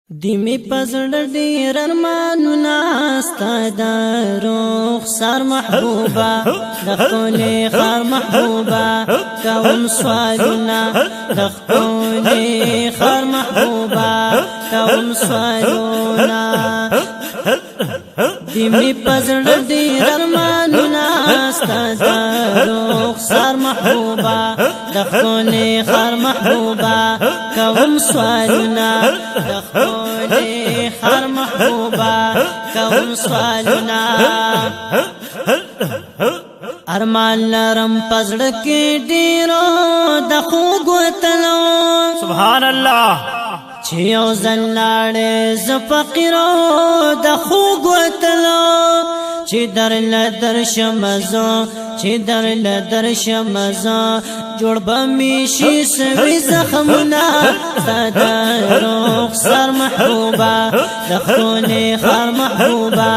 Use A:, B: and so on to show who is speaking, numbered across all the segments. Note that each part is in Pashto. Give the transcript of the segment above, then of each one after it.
A: دیمی پزړ ډیر ارمانونه ستا د رخسار محبوبا د خپلې خار محبوبا کوم سوالونه د خپلې خار محبوبا کوم سوالونه دیمی پزړ ډیر ارمانونه ستا د رخسار محبوبا د خپلې خار محبوبا کوم سوالونه د خپلې خار محبوبا کوم سوالونه ارمان لرم پزړه کې ډیرو د خوږ وطنو
B: سبحان الله
A: چې یو ځل لاړې زه فقیرو د خوږ وطنو چې درشم زه چې درشم زه جوړ به مې شي سوي زخمونه ستا د رخسار محبوبا د خپلې خار محبوبا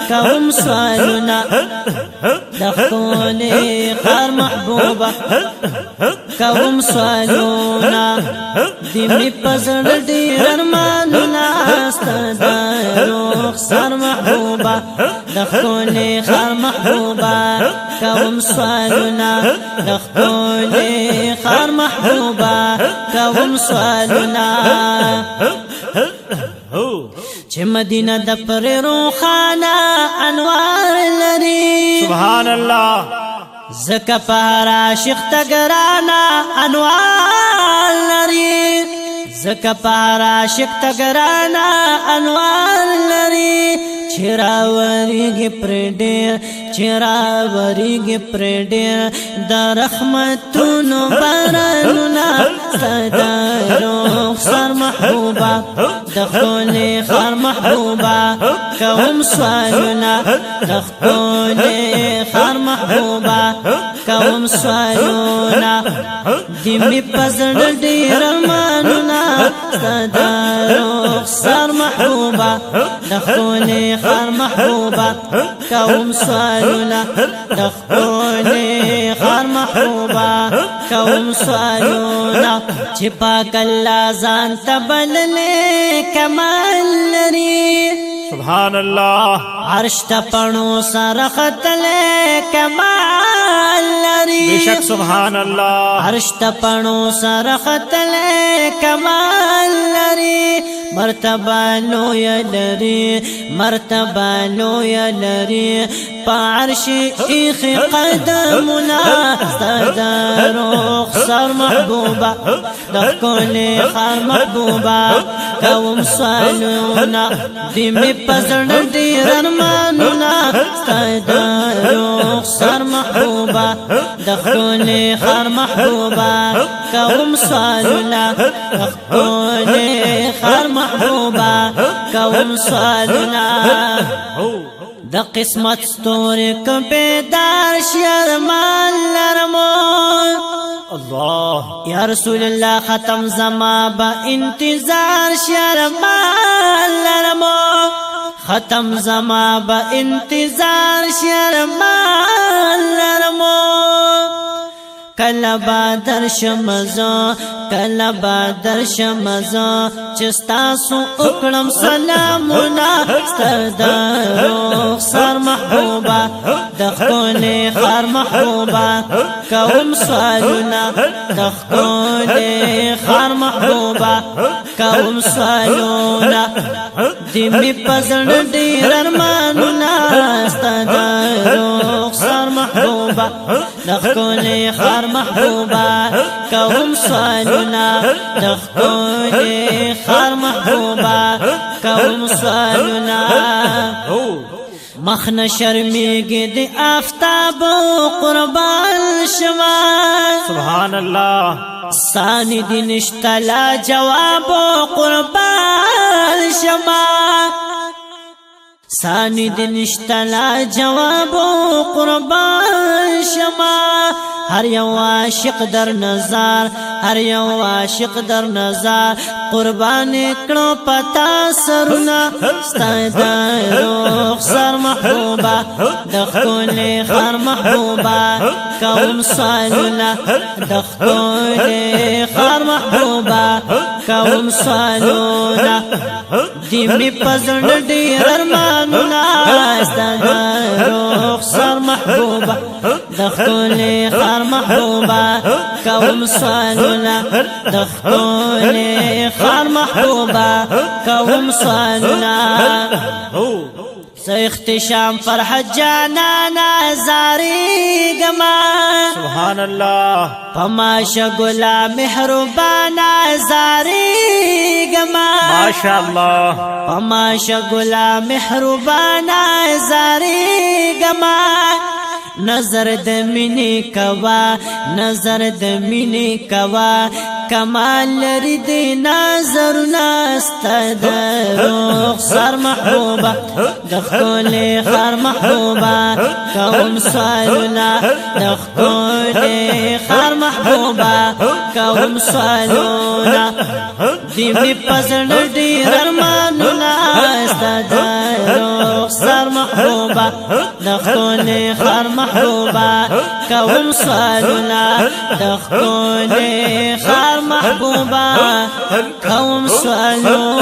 A: کوم سوالونه د خپلې خار محبوبا کوم سوالونه د مې په زړه ډېر ارمانونه ستا د رخسار محبوبا د خپلې خار محبوبا کوم سوالونه د خپلې خار محبوبا کوم سوالونه چې مدینه د پر روخانه انوار لري
B: سبحان الله
A: زکه پر عاشق تګرانا انوار لري زکه پر عاشق تګرانا انوار لري چراوریږي پرډیر د رحمتونو بارانونه ستا د رخسار محبوبا د خپلې خار محبوبا کوم سوالونه د خپلې خار محبوبا کوم سوالونه د مې په زړه ډېر ارمانونه ستا د رخسار محبوبا د خپلې خار محبوبا کوم سوالونه د خپلې خار محبوبا کوم سوالونه چې پاک الله ځان ته بللې کمال لري
B: سبحان الله
A: عرش ته پڼو سره ختلې کمال لري
B: بشک سبحان الله
A: عرش ته پڼو سره ختلې کمال لري مرتبه لوی لري پارش ایخ قدمنا ستا د رخسار محبوبا د خپلې خار محبوبا کوم سوالونه د مې په زړه ډېر ارمانونه ستا د رخسار محبوبا د خپلې خار محبوبا کوم سوالونه د خپلې خار محبوبا کوم سوالونه د قسمت ستوري کوم بیدار شرمان لرمو
B: الله
A: یا رسول الله ختم زما با انتظار شرمان لرمو ختم زما با انتظار شرمان لرمو کله با درشم زه چې ستاسو وکړم سلامونه ستا د رخسار محبوبا د خپلې خار محبوبا کوم سوالونه د خپلې خار محبوبا کوم سوالونه د مې په زړه ډېر ارمانونه ستا د رخسار محبوبا د خپلې خار محبوبا کوم سوالونه د خپلې خار محبوبا کوم سوالونه مخ نه شرمېږي د آفتاب قربان شمه
B: سبحان الله
A: ثاني دي نشته لا جواب قربان شمه ثاني دي نشته لا جواب قربان شمه هر یو عاشق در نظر هر یو عاشق در نظر قربان کړو پتا سرنا ستاد روح سر محبوبا دخول خر محبوبا کوم سوالنا دخول خر محبوبا کوم سوالنا دی می پزړ ډیر ارمانونه ستاد روح سر محبوبا دخول خر محبوبا کوم سوالنا دخول خر محبوبا کوم سوالنا سو اختشام فرحت جانانا زاری گما
B: سبحان اللہ
A: پماشا گلا محروبانا زاری گما
B: ماشاء اللہ
A: پماشا گلا محروبانا زاری گما نظر د مینې کوا نظر د مینې کوا کمال لري د نظر ناستد روح سر محبوبا دخول خر محبوبا کوم سوالنا دخول خر محبوبا کوم سوالنا دی می پزړ ډیر ارمانونه استاد روح سر محبوبا دخول خر محبوبا کوم سوالنا دخول خر محبوبا کوم سوالنا